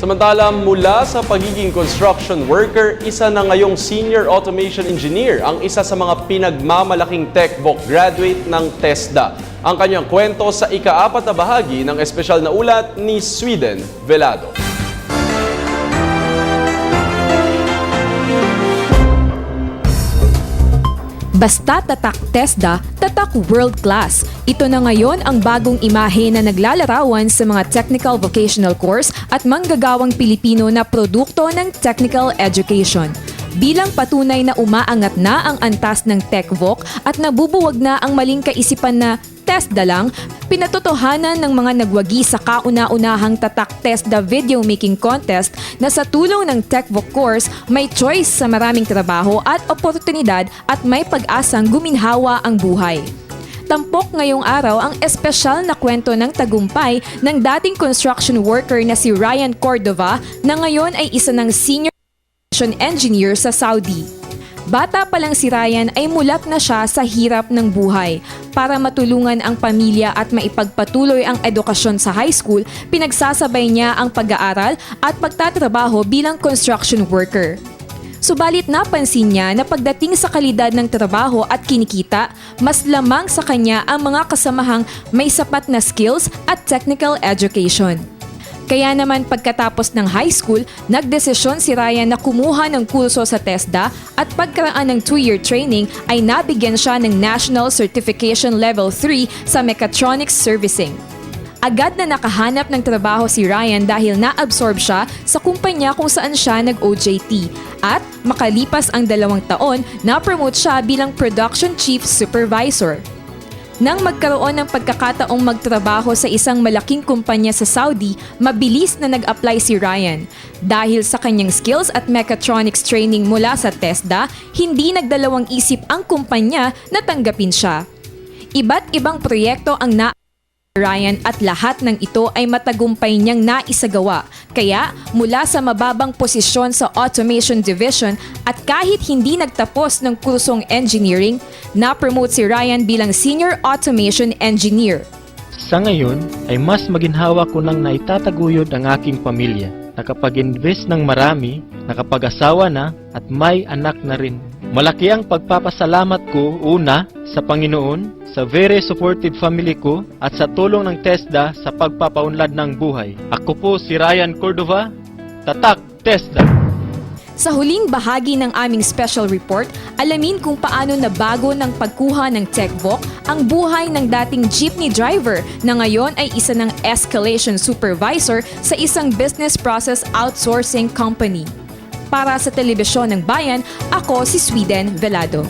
Samantala, mula sa pagiging construction worker, isa na ngayong senior automation engineer ang isa sa mga pinagmamalaking TechVoc graduate ng TESDA. Ang kanyang kwento sa ika-4 na bahagi ng espesyal na ulat ni Sweden Velado. Basta tatak TESDA, tatak world class. Ito na ngayon ang bagong imahe na naglalarawan sa mga technical vocational course at manggagawang Pilipino na produkto ng technical education. Bilang patunay na umaangat na ang antas ng TechVoc at nabubuwag na ang maling kaisipan na TESDA lang, pinatotohanan ng mga nagwagi sa kauna-unahang tatak TESDA video making contest na sa tulong ng TechVoc course, may choice sa maraming trabaho at oportunidad at may pag-asang guminhawa ang buhay. Tampok ngayong araw ang espesyal na kwento ng tagumpay ng dating construction worker na si Ryan Cordova na ngayon ay isa ng senior engineer sa Saudi. Bata pa lang si Ryan ay mulat na siya sa hirap ng buhay. Para matulungan ang pamilya at maipagpatuloy ang edukasyon sa high school, pinagsasabay niya ang pag-aaral at pagtatrabaho bilang construction worker. Subalit napansin niya na pagdating sa kalidad ng trabaho at kinikita, mas lamang sa kanya ang mga kasamahang may sapat na skills at technical education. Kaya naman pagkatapos ng high school, nagdesisyon si Ryan na kumuha ng kurso sa TESDA at pagkaraan ng 2-year training ay nabigyan siya ng National Certification Level 3 sa Mechatronics Servicing. Agad na nakahanap ng trabaho si Ryan dahil na-absorb siya sa kumpanya kung saan siya nag-OJT at makalipas ang 2 taon, na-promote siya bilang Production Chief Supervisor. Nang magkaroon ng pagkakataong magtrabaho sa isang malaking kumpanya sa Saudi, mabilis na nag-apply si Ryan. Dahil sa kanyang skills at mechatronics training mula sa TESDA, hindi nagdalawang isip ang kumpanya na tanggapin siya. Iba't ibang proyekto ang Ryan at lahat ng ito ay matagumpay niyang naisagawa. Kaya mula sa mababang posisyon sa Automation Division at kahit hindi nagtapos ng kursong engineering, na-promote si Ryan bilang Senior Automation Engineer. Sa ngayon ay mas maginhawa ko nang naitataguyod ang aking pamilya. Nakapag-invest ng marami, nakapag-asawa na at may anak na rin. Malaki ang pagpapasalamat ko una sa Panginoon, sa very supportive family ko at sa tulong ng TESDA sa pagpapaunlad ng buhay. Ako po si Ryan Cordova, tatak TESDA. Sa huling bahagi ng aming special report, alamin kung paano nabago ng pagkuha ng TechVoc ang buhay ng dating jeepney driver na ngayon ay isa ng escalation supervisor sa isang business process outsourcing company. Para sa Telebisyon ng Bayan, ako si Sweden Velado.